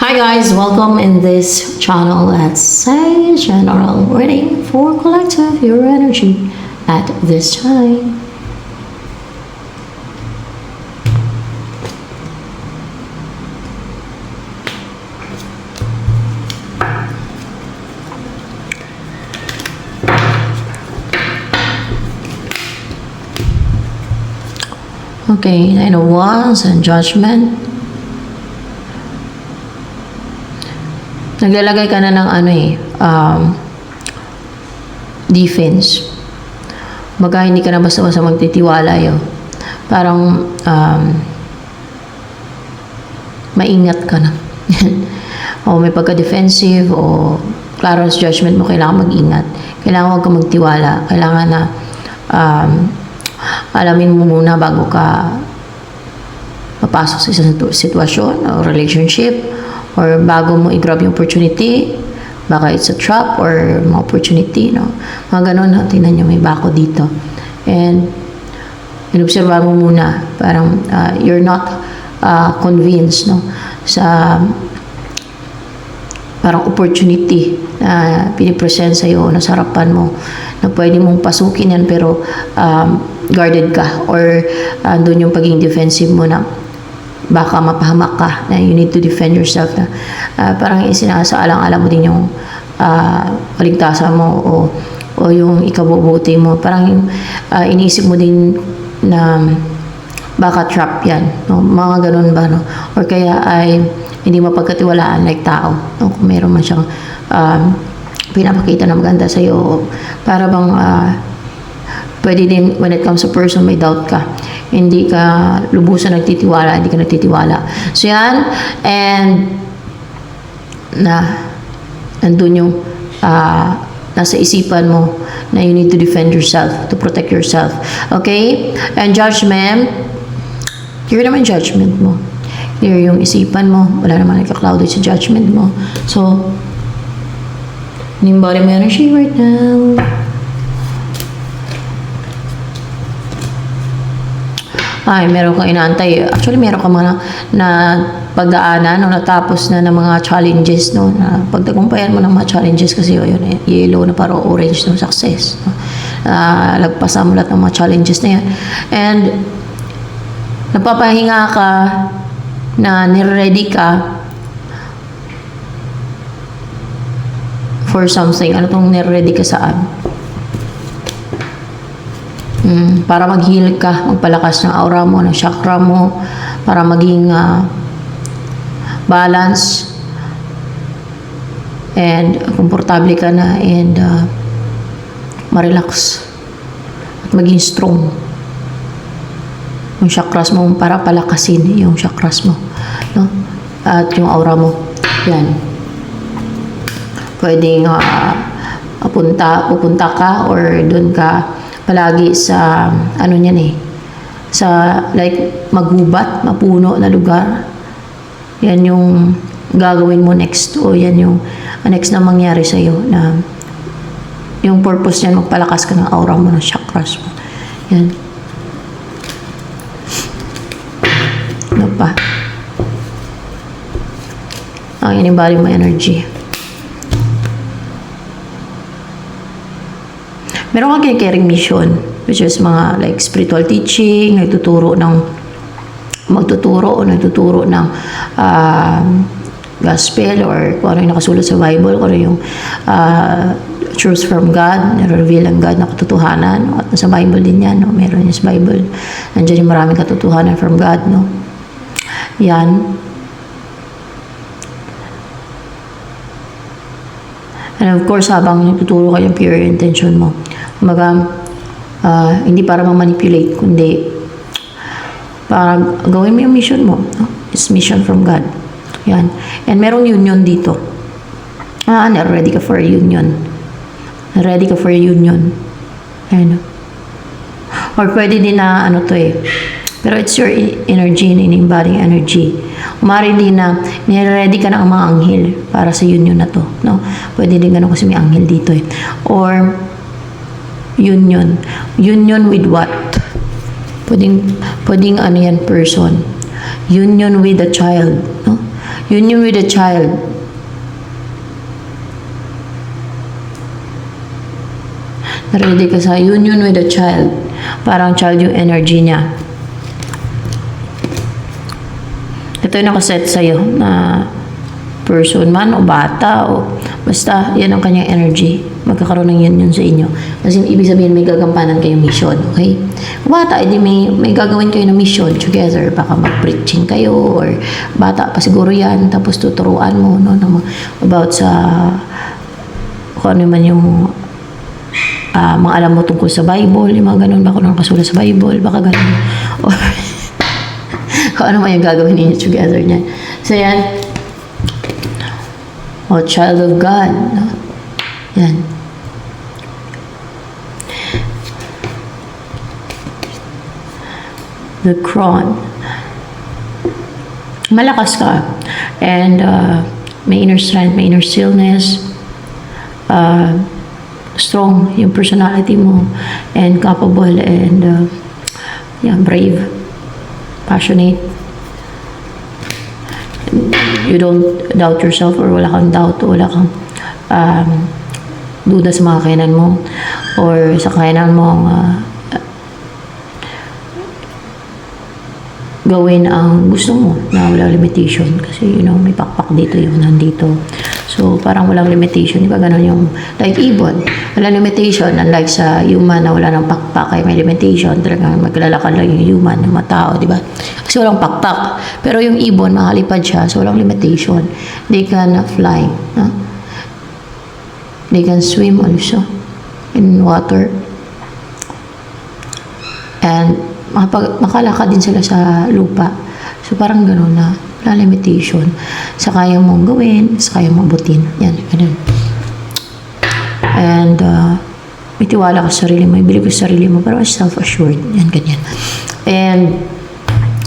Hi guys, welcome in this channel at Say General reading for collective your energy at this time. Okay, Nine of Wands and Judgment. Naglalagay ka na ng defense. Baga hindi ka na basta-basta magtitiwala yun. Parang maingat ka na. O may pagka-defensive o klaro sa judgment mo, kailangan mag-ingat. Kailangan huwag ka magtiwala. Kailangan na alamin mo muna bago ka papasok sa isang sitwasyon o relationship, or bago mo i-grab yung opportunity, baka it's a trap or mga opportunity, no? Mga ganun, no? Tingnan nyo, may bako dito. And inobserva mo muna, parang you're not convinced, no? Sa parang opportunity na pinipresent sa'yo, nasa harapan mo, na pwede mong pasukin yan, pero guarded ka, or doon yung pagiging defensive mo na baka mapahamak ka, na you need to defend yourself, na parang isinasaalang-alam mo din yung kaligtasan mo o yung ikabubuti mo. Parang iniisip mo din na baka trap yan, no? Mga ganun ba, no? Or kaya ay hindi mapagkatiwalaan like tao, no? Kung meron man siyang pinapakita na maganda sa'yo, para bang pwede din when it comes to person, may doubt ka, hindi ka lubusan nagtitiwala, hindi ka nagtitiwala. So yan, and nandun yung nasa isipan mo na you need to defend yourself, to protect yourself. Okay? And judgment, clear naman judgment mo. Clear yung isipan mo, wala naman nagka-clouded sa judgment mo. So, yung body mo energy right now. Ay, meron kang inaantay. Actually, meron ka mga na pagdaanan o natapos na ng mga challenges, no? Na pagtagumpayan mo ng mga challenges, kasi yun, yellow na parang orange ng success, no? Lagpasan mo lahat ng mga challenges na yan. And napapahinga ka, na nire-ready ka for something. Ano tong nire-ready ka saan? Para mag-heal ka, magpalakas ng aura mo, ng chakra mo, para maging balance, and komportable ka na, and ma-relax at maging strong yung chakras mo, para palakasin yung chakras mo, no? At yung aura mo, yan. Pwedeng pupunta ka or doon ka palagi sa ano niyan sa like magubat, mapuno na lugar. Yan yung gagawin mo next, o yan yung next na mangyari sa iyo, na yung purpose niyan, magpalakas ka ng aura mo, ng chakras mo. Yan. Ano pa? Ang in-embody mo energy. Meron kang caring mission, which is mga like spiritual teaching, magtuturo ng gospel, or kung ano yung nakasulat sa Bible, kung ano yung truths from God, na-reveal ang God na katotohanan, at nasa Bible din yan, no? Meron yung sa Bible, nandiyan yung maraming katotohanan from God, no? Yan. And of course, habang nagtuturo ka, yung pure intention mo, hindi para ma-manipulate, kundi para gawin mo yung mission mo, no? It's mission from God. Yan. And merong union dito. Ready ka for a union. Ready ka for a union. Ayan. Or pwede din na pero it's your energy, in-embodying energy. Umari din na nire-ready ka ng mga anghel para sa union na to, no? Pwede din ganun kasi may anghel dito Or union with what? Pwedeng ano yan, person. Union with a child, no? Union with a child. Ready ka sa union with a child. Parang child yung energy niya. Ito yung nakaset sa'yo na person man o bata o basta yan ang kanyang energy. Magkakaroon ng union sa inyo. Kasi ibig sabihin may gagampanan kayong mission. Okay? Bata, edi may gagawin kayo na mission together. Baka mag-preaching kayo or bata pa siguro yan. Tapos tuturuan mo no, about sa kung ano man yung mga alam mo tungkol sa Bible, yung mga ganun, baka nakasulat sa Bible, baka ganun. Or, kung ano man yung gagawin ninyo together niyan. So, yan. O, child of God. No? Yan. The crown. Malakas ka. And, may inner strength, may inner stillness. Strong yung personality mo and capable and brave, passionate. You don't doubt yourself or wala kang doubt, wala kang duda sa mga kakayanan mo or sa kakayanan mo gawin ang gusto mo na wala limitation kasi may pakpak dito yung nandito. So parang walang limitation, di ba ganun yung like ibon, walang limitation, unlike sa human na wala ng pakpak ay may limitation, talagang maglalakad lang yung human, yung mga tao, di ba? Kasi walang pakpak, pero yung ibon makalipad siya, so walang limitation. They can fly, no? They can swim also in water and makalakad din sila sa lupa. So parang gano'n na wala limitation sa kaya mong gawin, sa kaya mong abutin. Yan, ganun. And may tiwala ka sa sarili mo, may bilib ka sa sarili mo, pero self-assured. Yan, ganyan. And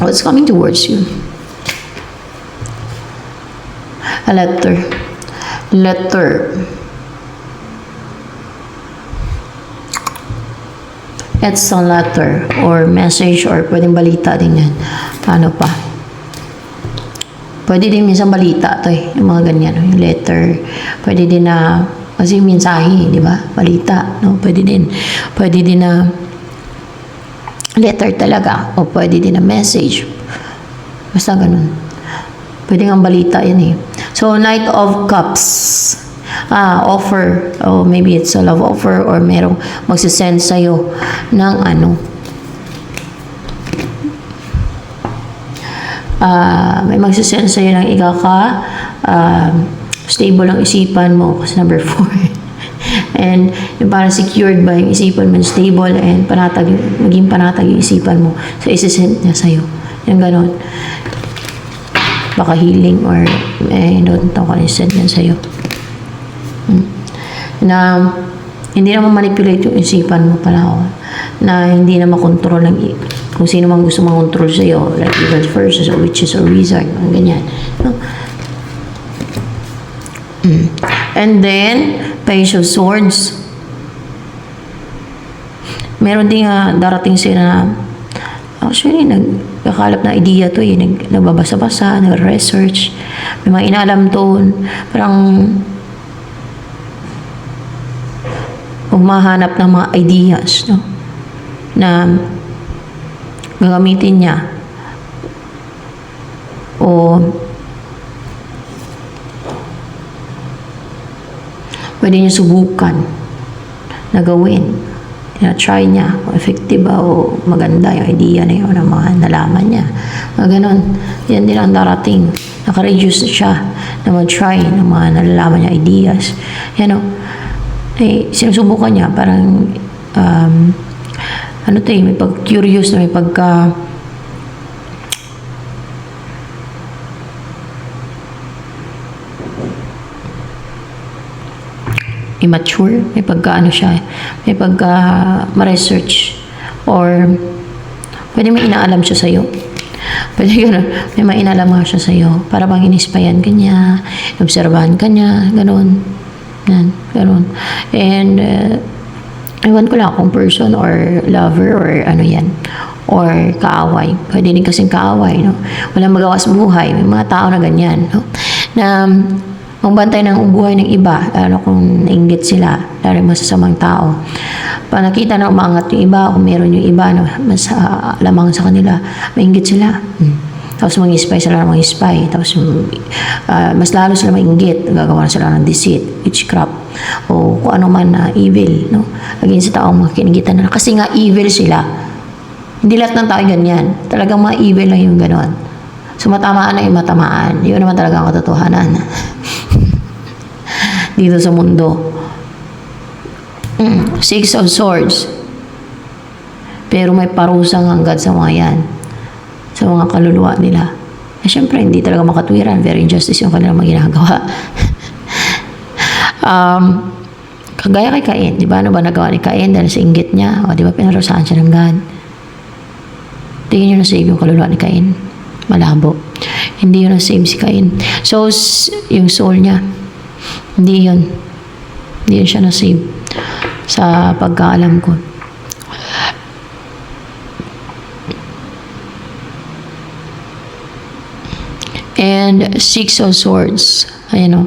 what's coming towards you? A letter. It's a letter or message or pwedeng balita din yan. Ano pa? Pwede din minsan balita to yung mga ganyan, yung letter. Pwede din na, kasi mensahe, di ba? Balita, no? Pwede din na letter talaga o pwede din na message. Basta ganun. Pwede nga balita yan So, Knight of Cups. Offer, or maybe it's a love offer or merong magsisend sa'yo ng may magsisend sa'yo ng stable ang isipan mo kasi number 4 and yung parang secured ba yung isipan mo, stable and maging panatag yung isipan mo, so isisend niya sa'yo yung ganon, baka healing or don't know kung isend niya sa'yo na hindi na ma-manipulate yung isipan mo pala na hindi na makontrol ng kung sino mang gusto makontrol sa'yo like evil forces or witches or wizard ganyan no? And then Page of Swords, meron din darating sila actually nagkakalap na idea to nagbabasa-basa, nag-research, may mga inaalam doon, parang humahanap ng mga ideas no? Na gagamitin niya o pwede niya subukan na gawin, try niya kung effective ba o maganda yung idea na yun ng mga nalaman niya ganon, yan din ang darating, naka-reduce siya na mag-try ng mga nalalaman niya ideas sinusubukan niya parang may pag-curious na may pagka immature, may pagka may pagka ma-research or pwede may inaalam siya sa'yo. Pwede gano'n, may mainaalam nga siya sa'yo para bang inispayan ka niya, obserbahan ka niya, gano'n. Yan, gano'n. And ewan ko lang kung person or lover or yan or kaaway. Pwede din kasing kaaway, no? Walang magawa sa buhay. May mga tao na ganyan, no? Na magbantay ng buhay ng iba, lalo kung nainggit sila, lalo yung masasamang tao. Pag nakita na umangat yung iba, kung meron yung iba na mas lamang sa kanila, mainggit sila. Tapos mag-spy sila ng spy. Tapos mas lalo sila mainggit. Gagawa sila ng deceit, witchcraft, o kung ano man na evil, no? Against sa taong makikinigitan na. Kasi nga evil sila. Hindi lahat ng tao ganyan. Talagang mga evil lang yung ganon. So matamaan na yung matamaan. Yun naman talaga ang katotohanan. Dito sa mundo. Six of Swords. Pero may parusang hangad sa mga yan. Sa mga kaluluwa nila. Eh, syempre, hindi talaga makatwiran. Very injustice yung kanilang mga ginagawa. Kagaya kay Cain. Di ba? Ano ba nagawa ni Cain dahil sa inggit niya? O, di ba pinarusahan siya ng God? Tingin nyo na save yung kaluluwa ni Cain. Malabo. Hindi yun na save si Cain. So, yung soul niya, hindi yun siya na save sa pagkaalam ko. And Six of Swords. Ayan o.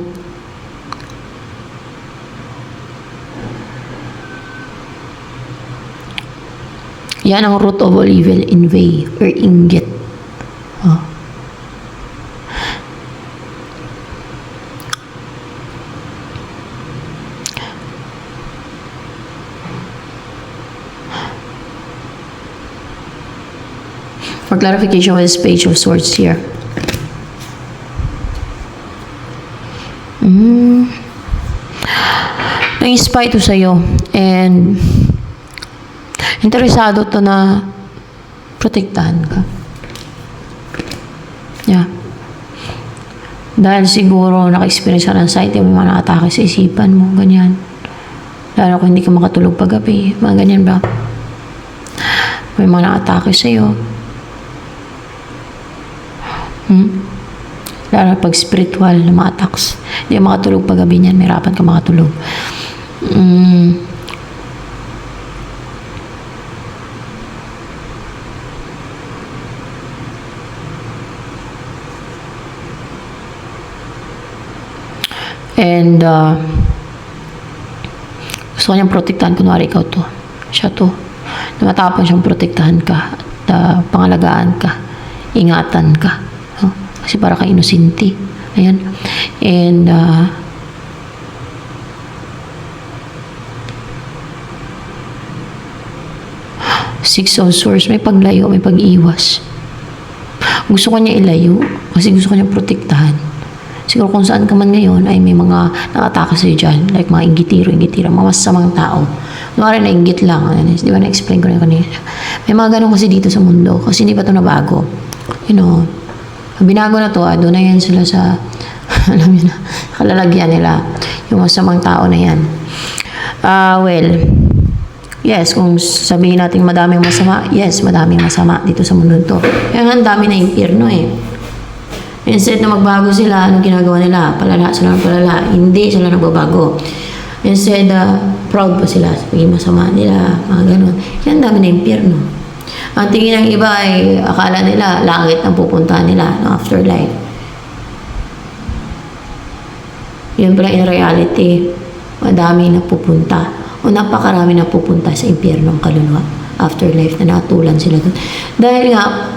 Yan ang root of all evil, envy or inggit. Oh. For clarification, with this Page of Swords here. Na-inspire to sa'yo. And interesado to na protektahan ka. Yeah. Dahil siguro naka-experience ka ng anxiety, may mga nakatake sa isipan mo, ganyan. Lalo kung hindi ka makatulog paggabi, mga ganyan ba? May mga nakatake sa'yo. Lalo pag spiritual na mga attacks. Hindi ka makatulog paggabi niyan, may hirapan ka makatulog. And gusto ko niyang protektahan, kunwari ikaw to, siya to, na matapang siyang protektahan ka at pangalagaan ka, ingatan ka, no? Kasi para ka inosente. Ayan. And Six of Swords, may paglayo, may pag-iwas. Gusto ko niya ilayo kasi gusto ko niya protektahan. Siguro kung saan ka man ngayon ay may mga nakatake sa'yo dyan, like mga inggitira, mga masamang tao. Kunwari na inggit lang, di ba na-explain ko na kanina. May mga ganun kasi dito sa mundo, kasi hindi pa ito nabago. You know, binago na to, doon na yan sila sa, alam yun na, kalalagyan nila, yung masamang tao na yan. Well, yes, kung sabihin natin madaming masama, yes, madaming masama dito sa mundo to. Kaya nga, ang dami na impyerno eh. Instead na magbago sila, anong ginagawa nila? Palala sila ng palala. Hindi sila nagbabago. Instead, proud pa sila sa pagiging masama nila, mga ganun. Yan, dami na impyerno. Ang tingin ng iba ay akala nila langit ang pupuntahan nila no, afterlife. Yun pala in reality, madami na pupunta o napakarami na pupunta sa impyerno ang kaluluwa afterlife na natulan sila doon. Dahil nga,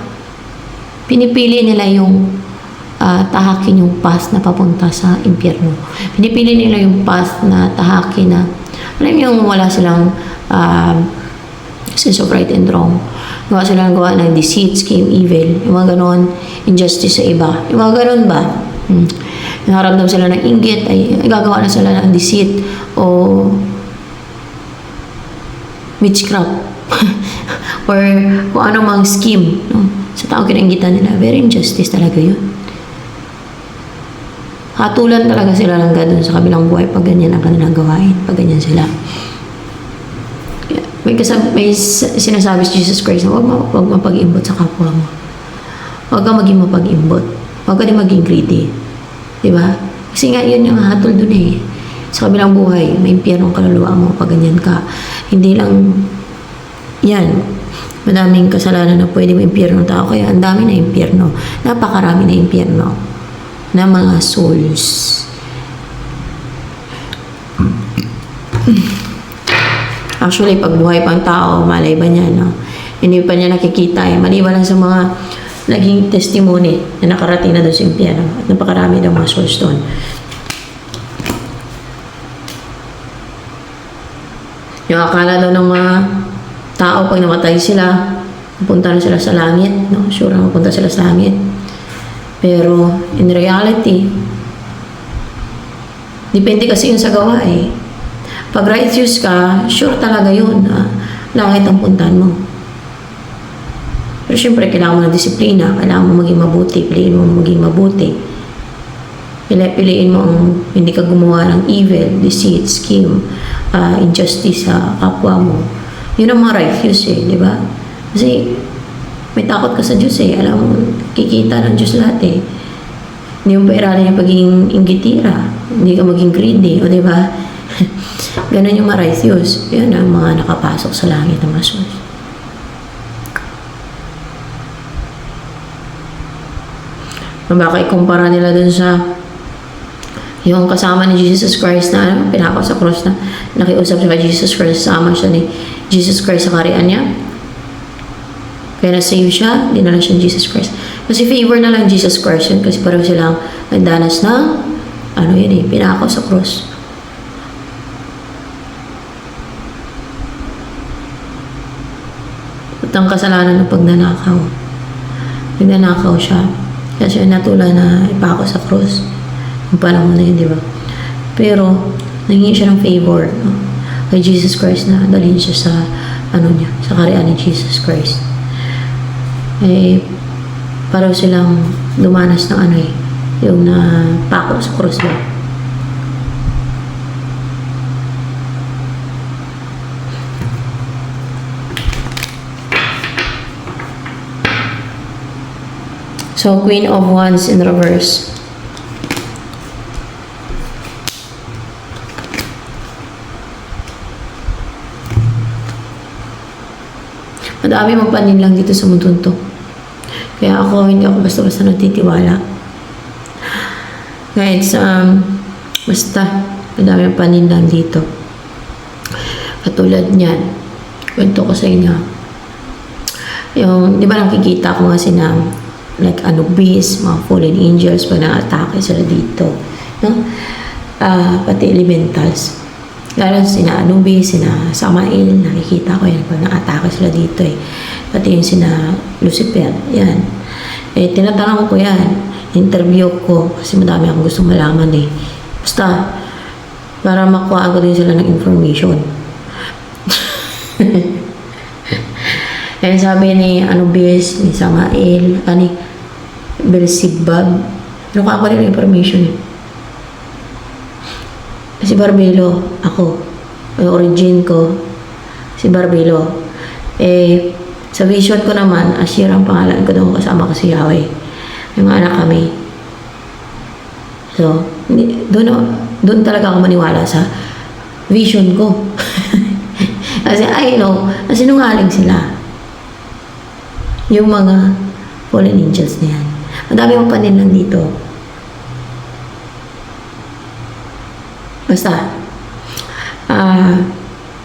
pinipili nila yung tahakin yung path na papunta sa impyerno. Pinipili nila yung path na tahakin na, alam yung wala silang sense of right and wrong. Gawa silang gawa ng deceit, scheme, evil, yung mga ganon, injustice sa iba. Yung mga ganon ba? Nakaramdam sila ng inggit, ay gagawa na sila ng deceit o witchcraft or kung ano mang scheme no? Sa taong kinanggitan nila. Very injustice talaga yun. Hatulan talaga sila ng God sa kabilang buhay pag ganyan ang kanilang gawain, pag ganyan sila. May sinasabi si Jesus Christ na huwag mapag-imbot sa kapwa mo. Huwag ka maging mapag-imbot. Huwag ka din maging greedy. Diba? Kasi nga yun yung hatol dun eh. Sa kabilang buhay, may impyerno ang kaluluwa mo pag ganyan ka. Hindi lang yan. Madaming kasalanan na pwede mo impyerno ng tao, kaya ang dami na impyerno. Napakarami na impyerno na mga souls. Actually, pag buhay pang tao, malay ba niya, no? Hindi pa niya nakikita eh. Maliban lang sa mga naging testimony na nakarating na doon sa impyerno. At napakarami daw mga souls doon. Yung akala daw ng mga tao pag namatay sila, pupunta na sila sa langit, no? Sure na mapunta sila sa langit. Pero, in reality, depende kasi yun sa gawa eh. Pag righteous ka, sure talaga yun na langit ang puntahan mo. Pero syempre, kailangan mo ng disiplina, kailangan mo maging mabuti, piliin mo maging mabuti. Piliin mo ang hindi ka gumawa ng evil, deceit, scheme, injustice sa kapwa mo. Yun ang mga righteous eh, di ba? Kasi may takot ka sa Diyos eh. Alam mo, kikita ng Diyos lahat eh. Hindi mo pairalin yung pagiging inggitira. Hindi ka maging greedy, o di ba? Ganun yung mga righteous. Yan ang mga nakapasok sa langit ng mga souls. Baka ikumpara nila dun sa yung kasama ni Jesus Christ na pinako sa cross na nakiusap siya kay Jesus Christ, sama siya ni Jesus Christ sa karian niya. Kaya na-save siya, dinala siya ni Jesus Christ. Kasi favor na lang Jesus Christ yun kasi parang silang nagdanas ng pinako sa cross. At ang kasalanan ng pagnanakaw. Nagnanakaw siya. Kaya siya natulad na ipako sa cross. Yung panahon na yun, di ba? Pero, nangingin siya ng favor, no? Kay Jesus Christ na dalhin siya sa, sa karian ni Jesus Christ. Eh, parang silang dumanas ng yung pako sa cross ba? So, Queen of Wands in reverse. Madami magpanin lang dito sa mundo to. Kaya hindi ako basta-basta nagtitiwala. Kahit basta, madami magpanin lang dito. Katulad niyan, kwento ko sa inyo. Yung, di ba nakikita ko nga like Anubis, mga fallen angels, pag na-atake sila dito. No? Pati elementals. Lalo sina Anubis, sina Samael, nakikita ko yan pag na-atake sila dito eh. Pati yung sina Lucifer, yan. Eh, tinatanong ko yan. Interview ko, kasi madami akong gusto malaman eh. Basta, para makuha ko din sila ng information. Kaya sabi ni Anubis, ni Samael, Beelzebub, nakuha ko rin ng information eh. Si Barbelo, ako. Yung origin ko, si Barbelo. Eh, sa vision ko naman, Asher ang pangalan ko doon, kasama ko si Yahweh. Yung anak kami. So, doon talaga ako maniwala sa vision ko. Kasi sinungaling sila. Yung mga fallen angels na yan. Madami mong panin lang dito. Basta,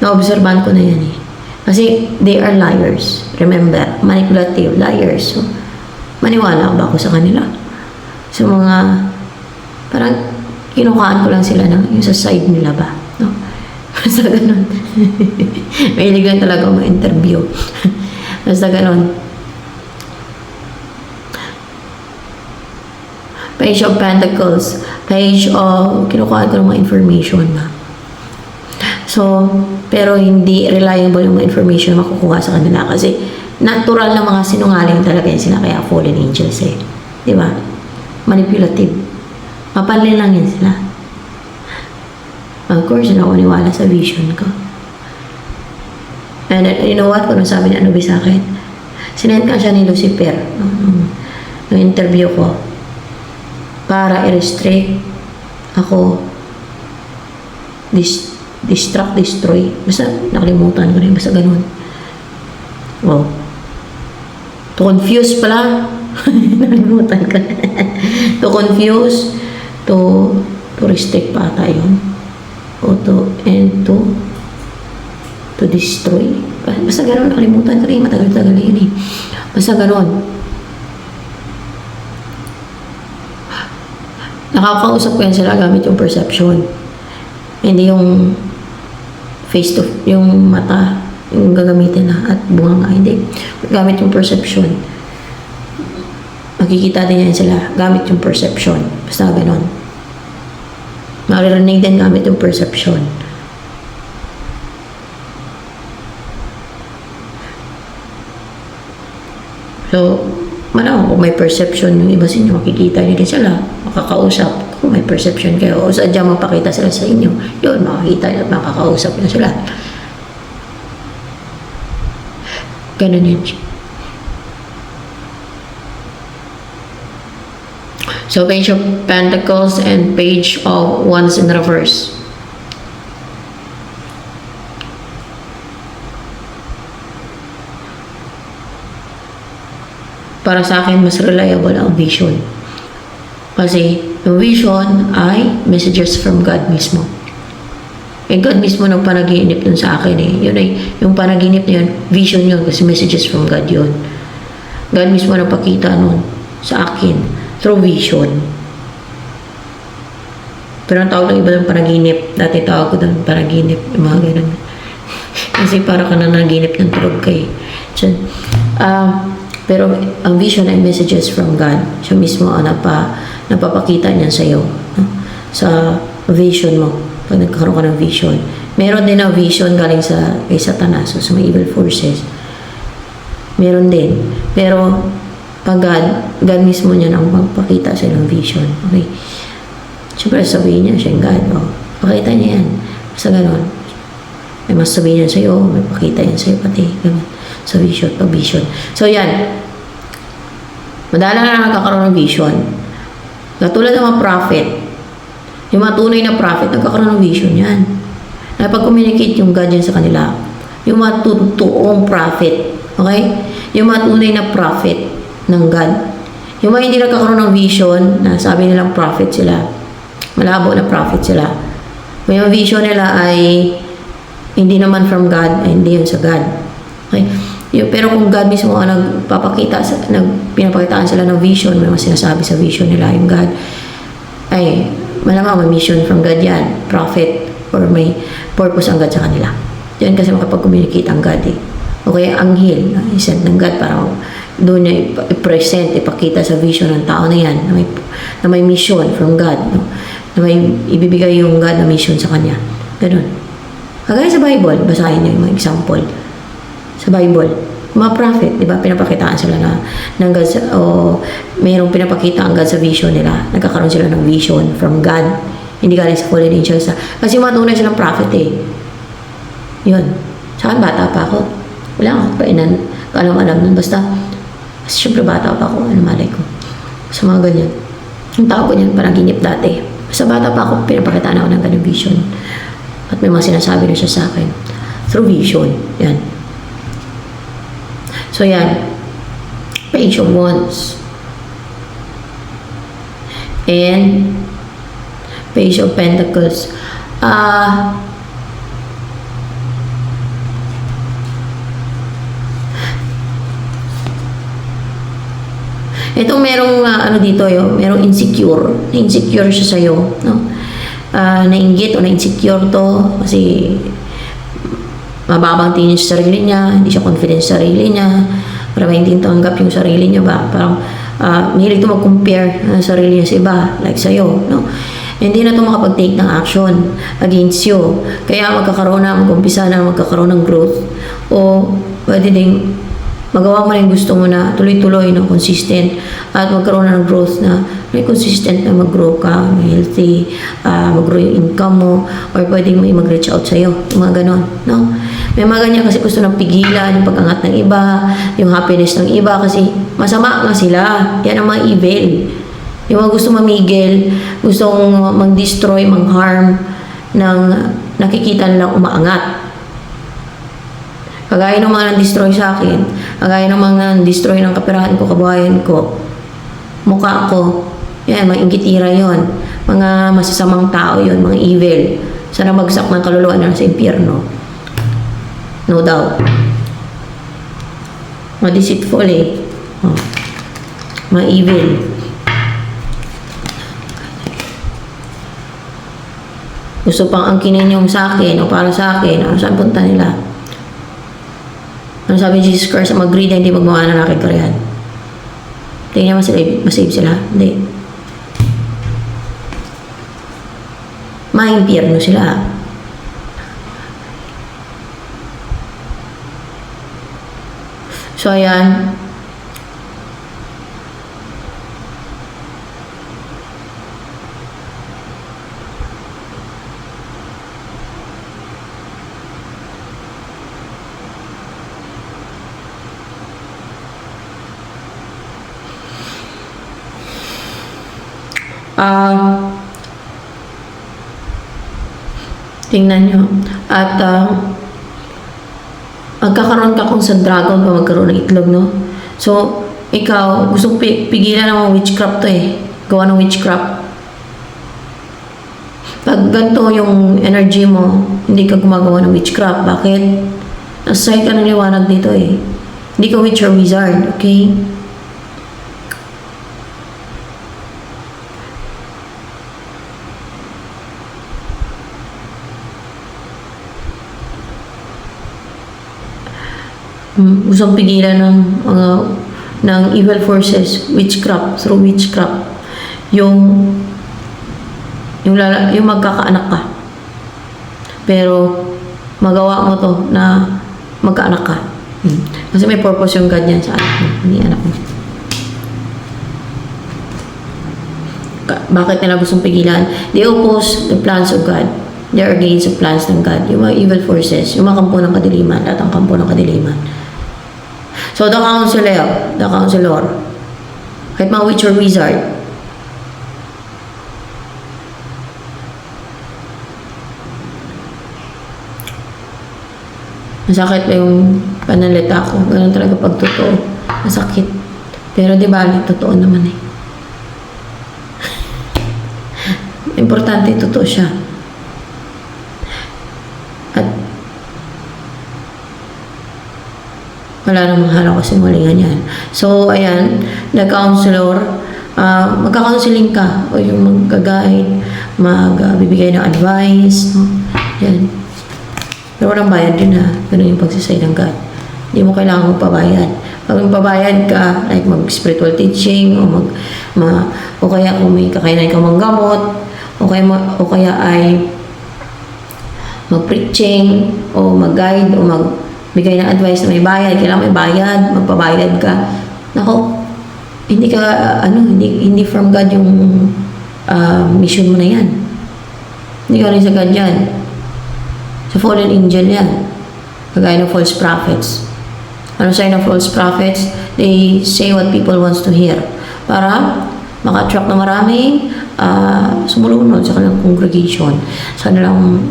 na-observan ko na yan eh. Kasi they are liars. Remember, manipulative liars. So, maniwala ba ako sa kanila? Sa mga, parang kinukaan ko lang sila yung sa side nila ba? No? Basta ganun. Mahilig lang talaga ako ma-interview. Basta ganun. Page of Pentacles. Page of, kinukuha ko ng mga information ba. So, pero hindi reliable yung mga information na makukuha sa kanila kasi natural na mga sinungaling talaga yan sila kaya fallen angels eh. Di ba? Manipulative. Mapalin lang yan sila. Of course, ako niwala sa vision ko. And you know what? Kung sabi ni Anubis sa akin, sinend ka siya ni Lucifer. Yung interview ko. Para i-restrict ako distract, destroy. Basta nakalimutan ko rin. Basta ganun. Wow. To confuse pala. Nalimutan ka. To confuse, to restrict pa ata yun. O to destroy. Basta gano'n, nakalimutan ko rin. Matagal-tagal na yun eh. Basta gano'n. Nakakausap ko yan sila gamit yung perception. Hindi yung face to, yung mata, yung gagamitin na at bunga nga. Hindi. Gamit yung perception. Makikita din yan sila gamit yung perception. Basta gano'n. Maririnig din gamit yung perception. So, malamang kung may perception yung iba sa inyo, makikita nyo din sila, makakausap. Kung may perception kayo, o sadyang mapakita sila sa inyo, yun, makakita at makakausap nyo sila. Ganun yun. So, Page of Pentacles and Page of Wands in reverse. Para sa akin, mas reliable ang vision. Kasi, yung vision ay messages from God mismo. Eh, God mismo nang panaginip dun sa akin eh. Yun ay, yung panaginip na yun, vision yun, kasi messages from God yun. God mismo nagpakita nun sa akin, through vision. Pero ang tawag ng iba ng panaginip, dati tawag ko doon panaginip, yung mga ganun. Kasi para ka na naginip ng tulog kayo. So, pero ang vision ay messages from God. Siya mismo ang napapakita niya sa iyo. No? Sa vision mo. Pag nagkaroon ka ng vision. Meron din ang vision galing kay Satanas. So, sa mga evil forces. Meron din. Pero, pag God mismo niya ang magpakita sa iyo ng vision. Okay? Siyempre, sabihin niya, siya yung God. Oh, pakita niya yan. Basta ganon. May mas sabihin niya sa iyo, may pakita yan sa iyo pati. Ganon. Sa vision, pag-vision. So, yan. Madalang na nagkakaroon ng vision. Katulad ng mga prophet. Yung mga tunay na prophet, nagkakaroon ng vision yan. Napag-communicate yung God yan sa kanila. Yung mga totoong prophet. Okay? Yung mga tunay na prophet ng God. Yung mga hindi nagkakaroon ng vision, na sabi nilang prophet sila. Malabo na prophet sila. Yung vision nila ay hindi naman from God, ay hindi yun sa God. Okay? Pero kung God mismo ang pinapakitaan sila ng vision, may mga sinasabi sa vision nila, yung God, ay malamang may mission from God yan, prophet, or may purpose ang God sa kanila. Yan kasi makapag-communicate ang God eh. Okay, anghel, isend ng God para doon niya i-present, ipakita sa vision ng tao na yan, na may mission from God, no? Na may ibibigay yung God na mission sa kanya. Ganun. Kagaya sa Bible, basahin niyo yung mga example. Sa Bible, mga prophet, di ba, pinapakitaan sila ng God, mayroong pinapakita ang God sa vision nila. Nagkakaroon sila ng vision from God. Hindi galing sa fallen angels. Kasi matunay silang prophet eh. Yun. Sa akin, bata pa ako. Wala akong alam nun. Basta, siyempre bata pa ako. Ano malay ko. Sa mga ganyan. Yung tao ko niyan, panaginip dati. Basta bata pa ako, pinapakitaan ako ng ganang vision. At may mga sinasabi na siya sa akin. Through vision. Yan. So, yan. Page of Wands. And Page of Pentacles. Itong merong dito merong insecure. Na-insecure siya sa'yo. No? Nainggit o na-insecure to kasi mababang tingin sa sarili niya, hindi siya confident sa sarili niya, para hindi tanggap yung sarili niya ba, parang mahilig ito mag-compare ng sarili niya sa iba, like sa'yo, no? Hindi na ito makapag-take ng action against you, kaya mag-umpisa na magkakaroon ng growth, o pwede ding magawa mo na yung gusto mo na tuloy-tuloy, no, consistent, at magkaroon na ng growth na may consistent na mag-grow ka, may healthy, mag-grow yung income mo, or pwedeng may mag-reach out sa'yo, yung mga ganon, no? May mga ganyan kasi gusto ng pigilan, yung pag-angat ng iba, yung happiness ng iba, kasi masama nga sila, yan ang mga evil. Yung mga gusto mamigil, gustong mag-destroy, mang-harm, ng nakikita nilang umaangat. Kagaya ng mga destroy sa akin, kagaya ng mga destroy ng kaperahan ko, kabuhayan ko, mukha ko, yan, mga inggitira yon, mga masasamang tao yon, mga evil. Sana magsak ng kaluluwa na sa impyerno. No doubt. Mga deceitful eh. Oh. Mga evil. Gusto pang angkinin yung sa akin o para sa akin. Ano saan punta nila? Ano sabi ni Jesus Christ? Mag-greed na hindi magmukha na aking karyan. Tingnan naman sila, masave sila. Hindi. Maimpyerno sila. So, ayan. Tingnan nyo. At magkakaroon ka kung sa dragon pa magkaroon ng itlog, no? So, ikaw, gusto pigilan ng mga witchcraft to eh. Gawa ng witchcraft. Pag ganito yung energy mo, hindi ka gumagawa ng witchcraft. Bakit? Nasa side ka ng liwanag dito eh. Hindi ka witch or wizard, okay? Gustong pigilan ng mga ng evil forces, witchcraft, through witchcraft, yung magkakaanak ka. Pero magawa mo to na magkaanak ka. Kasi may purpose yung God yan sa anak mo, hindi anak mo. Bakit nila gustong pigilan? They oppose the plans of God. They are against the plans ng God. Yung mga evil forces, yung mga kampo ng kadiliman, lahat ang kampo ng kadiliman. So, the counselor, kahit mga witch or wizard, masakit pa yung panalita ko. Ganun talaga pag totoo. Masakit. Pero di ba, totoo naman eh. Importante, totoo siya. At wala namang halaw kasi malingan yan. So, ayan, nag-counselor, magka-counseling ka o yung mag-guide, magbibigay ng advice, no? Yan. Pero walang bayad din ha. Ganun yung pagsasay ng God. Hindi mo kailangan magpabayad. Pag magpabayad ka, like mag-spiritual teaching, o kaya kung may kakainan ka manggamot, o kaya ay mag-preaching, o mag-guide, o magbigay ng advice na may bayad, kailangan may bayad, magpabayad ka. Nako, hindi ka, hindi from God yung mission mo na yan. Hindi ka rin sa God yan. Sa fallen angel yan. Kagaya ng false prophets. Ano sa'yo ng false prophets? They say what people wants to hear. Para maka-attract na maraming sumulunod sa kanilang congregation, sa kanilang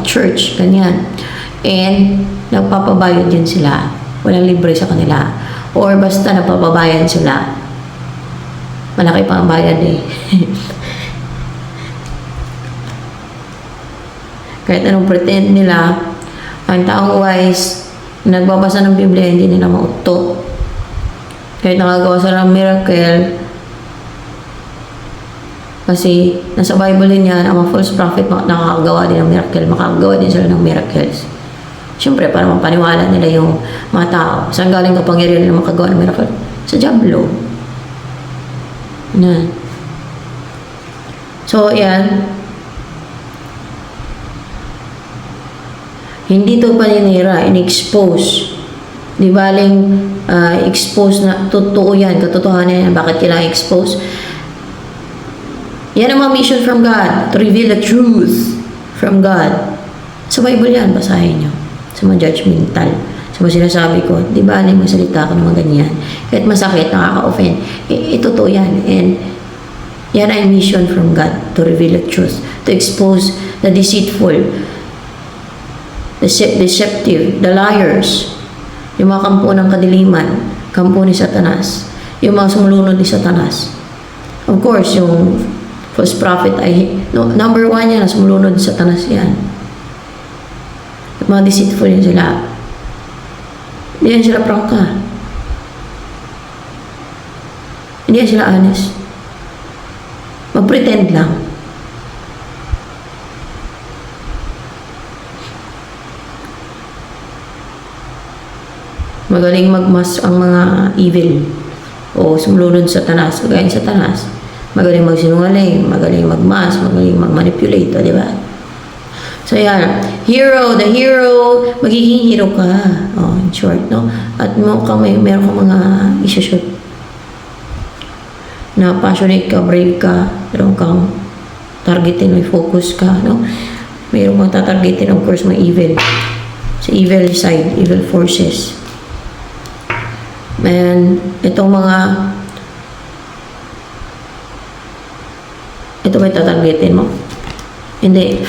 church, ganyan. And nagpapabayad din sila. Walang libre sa kanila. Or basta nagpapabayad sila. Malaki pa ang bayad eh. Kahit anong pretend nila, ang taong wise, nagbabasa ng Biblia, hindi nila mauto. Kahit nakagawa sila ng miracle, kasi nasa Bible din yan, ang mga false prophet nakakagawa din ng miracle, makakagawa din sila ng miracles. Siyempre, para mapaniwala nila yung mga tao. Saan galing kapangyarihan nila makagawa ng miracle? Sa Diablo. Yan. So, yan. Hindi to paninira, in-expose. Di baling expose na totoo yan, katotohanan yan. Bakit kailangan expose? Yan ang mga mission from God, to reveal the truth from God. Sa Bible yan, basahin nyo. Sa mga judgmental. Sa mga sinasabi ko, di baling masalita ko ng mga ganyan. Kahit masakit, nakaka-offend. Totoo yan. And yan ay mission from God, to reveal the truth. To expose the deceitful, the deceptive, the liars, yung mga kampo ng kadiliman, kampo ni Satanas, yung mga sumulunod ni Satanas. Of course, yung false prophet ay, no, number 1 yan, sumulunod ni Satanas yan. At mga deceitful yan sila. Hindi yan sila prangka. Hindi yan sila honest. Mag-pretend lang. Magaling magmas ang mga evil o sumulunod sa Satanas, kagaya sa Satanas. Magaling magsinungaling, magaling magmas, magaling magmanipulate, di ba? So yan, the hero, magiging hero ka. Oh, in short, no? At meron kang mga isushoot na passionate ka, brave ka, meron kang targetin, may focus ka, no? Meron kang tatargetin, of course, may evil. Sa evil side, evil forces. And itong mga ito ba tatargetin mo? Hindi.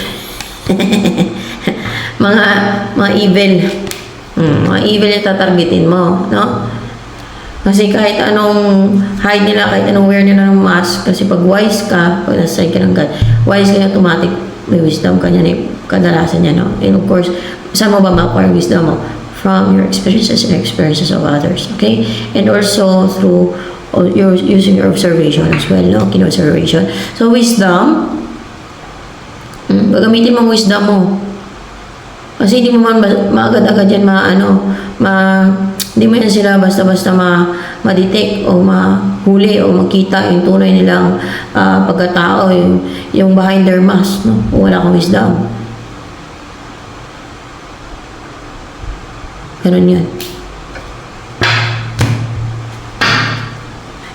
mga evil. Mga evil yung tatargetin mo, no? Kasi kahit anong hide nila, kahit anong wear nila ng mask, kasi pag wise ka, pag nasa side ka ng God, wise ka, automatic may wisdom ka niyan, kadalasan niya, no? And of course, saan mo ba ma-acquire wisdom mo? From your experiences and experiences of others, okay? And also through your using your observation as well, no? Kin-observation. So wisdom, gagamitin mo wisdom mo. Kasi hindi mo man maagad-agad yan hindi mo yan sila basta-basta ma-detect o mahuli o makita yung tunay nilang pagkatao, yung behind their mask, no? Kung wala kang wisdom. Ganun yan.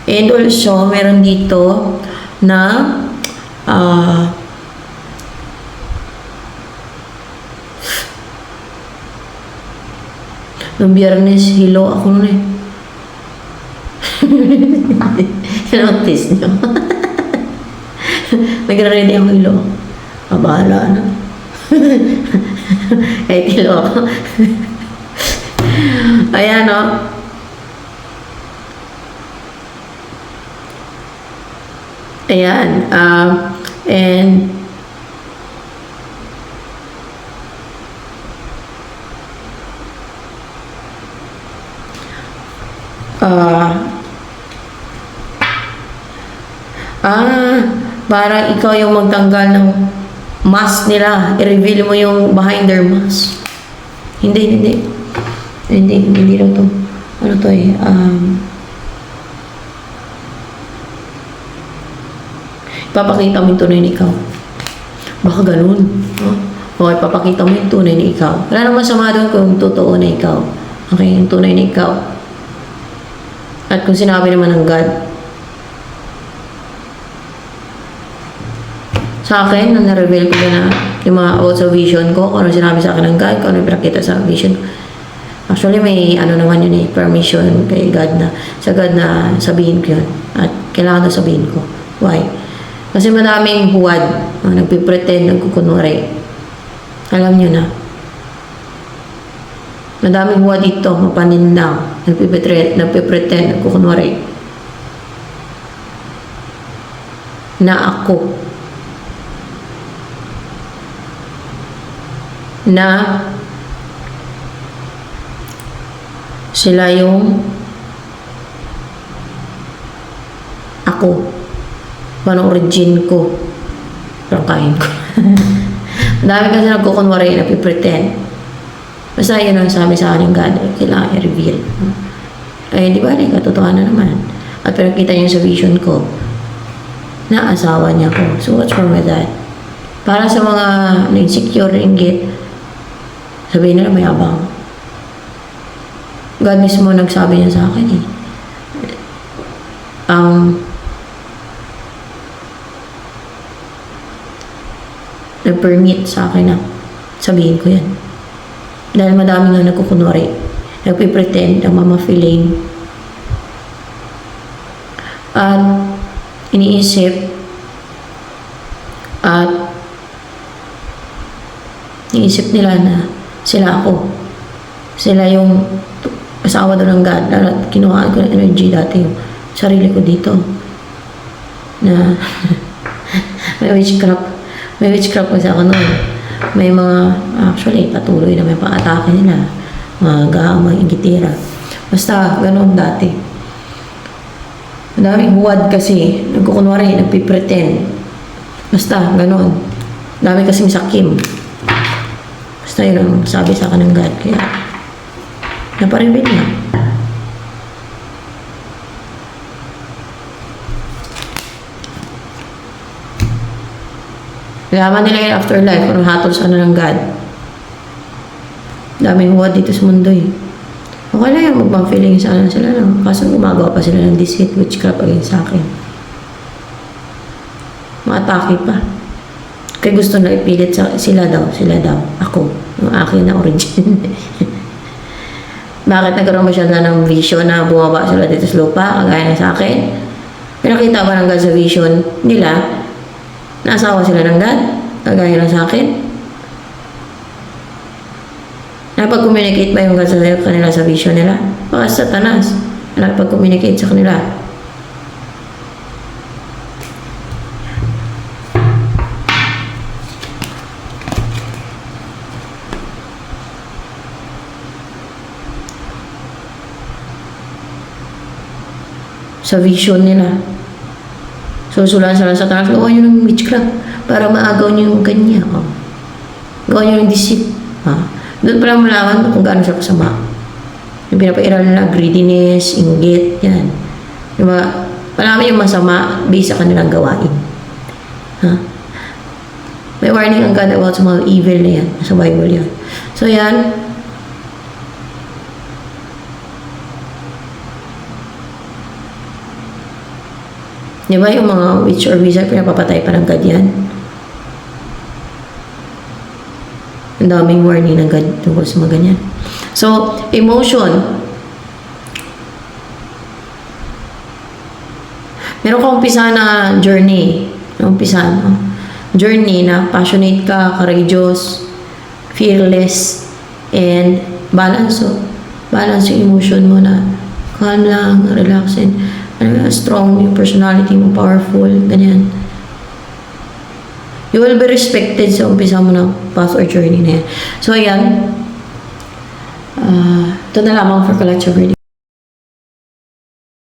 And also, meron dito na noong Biyernes, hilo ako nun eh. Notice nyo? Nagre-ready ako hilo. Bahala na. Kahit hilo ako. Ayan, no? Ayan. And para ikaw yung magtanggal ng mask nila, i-reveal mo yung behind their mask. Hindi lang to. Ano to eh? Papakita mo yung tunay na ikaw. Baka ganun. No? Okay, papakita mo yung tunay na ikaw. Wala namang masama doon kung totoo na ikaw. Okay, yung tunay na ikaw. At kung sinabi naman ng God, sa akin, nang na-reveal ko na yung mga also vision ko, kung ano sinabi sa akin ng God, kung ano pinakita sa vision ko. Actually, may naman yun eh, permission kay God na, sa God na sabihin ko yun. At kailangan na sabihin ko. Why? Kasi madaming huwad, nagpipretend, nagkukunwari. Alam nyo na. Madaming huwad dito, mapaninang, nagpipretend, nagkukunwari. Na ako. Na sila yung ako. Paano origin ko? Prangkahin ko. Dami kasi nagkukunwari, nagpipretend. Basta yun ang sabi sa akin ng God, kailangan i-reveal. Di ba rin, katotohanan naman. At pero kita niyo sa vision ko, na asawa niya ko. So what's wrong with that? Para sa mga insecure, inggit, sabihin nila mayabang. God mismo nagsabi niya sa akin eh. Nag-permit sa akin na sabihin ko yan. Dahil madami nga nagkukunwari, nagpipretend, ang mama-feeling. At iniisip nila na sila ako. Sila yung asawa doon ng God. Kinuhaan ko ng energy dati yung sarili ko dito. Na may witchcraft. May witchcraft kasi ako noon. May mga, actually, patuloy na may pang-atake nila. Mga gamay, ingitira. Basta, ganoon dati. Madaming huwad kasi. Nagkukunwari, nagpipretend. Basta, ganoon. Dami kasing sakim. Basta yun ang sabi sa akin ng God. Kaya, napareveal na. Yaman nila yung afterlife, kung hatol sa ng God. Daming huwad dito sa mundo eh. Okay lang yung magpang-feeling sana sila lang. Kaso gumagawa pa sila ng deceit, witchcraft against sa akin. Maatake pa. Kaya gusto na ipilit sila daw, ako. Yung akin na origin. Bakit nagkaroon ba siya na ng vision na bumaba sila dito sa lupa, kagaya na sa akin? Pinakita ba ng God sa vision nila? Naasawa sila ng God, kagaya na sa akin? Nakapag-communicate ba yung God sa kanila sa vision nila? Baka sa Satanas, nakapag-communicate sa kanila. Sa vision nila. Susulan sila sa Satanas, gawa nyo ng witchcraft para maagaw nyo yung kanya. Oh. Gawa nyo ng deceit. Doon pala malaman kung gaano siya kasama. Yung pinapairal nila, greediness, inggit, yan. Diba? Marami yung masama based sa kanilang gawain. May warning ang God about sa mga evil na yan. Sa Bible yan. So yan. Diba yung mga witch or wizard, pinapapatay pa ng God yan? Ang daming warning ng God tungkol sa mga ganyan. So, emotion. Meron ka umpisa na journey. Umpisa, no? Journey na passionate ka, courageous, fearless, and balance. So, balance yung emotion mo na calm lang, relax, and strong yung personality mo, powerful, ganyan. You will be respected sa umpisa mo ng path or journey na yan. So, ayan. Ito na lamang for collective reading.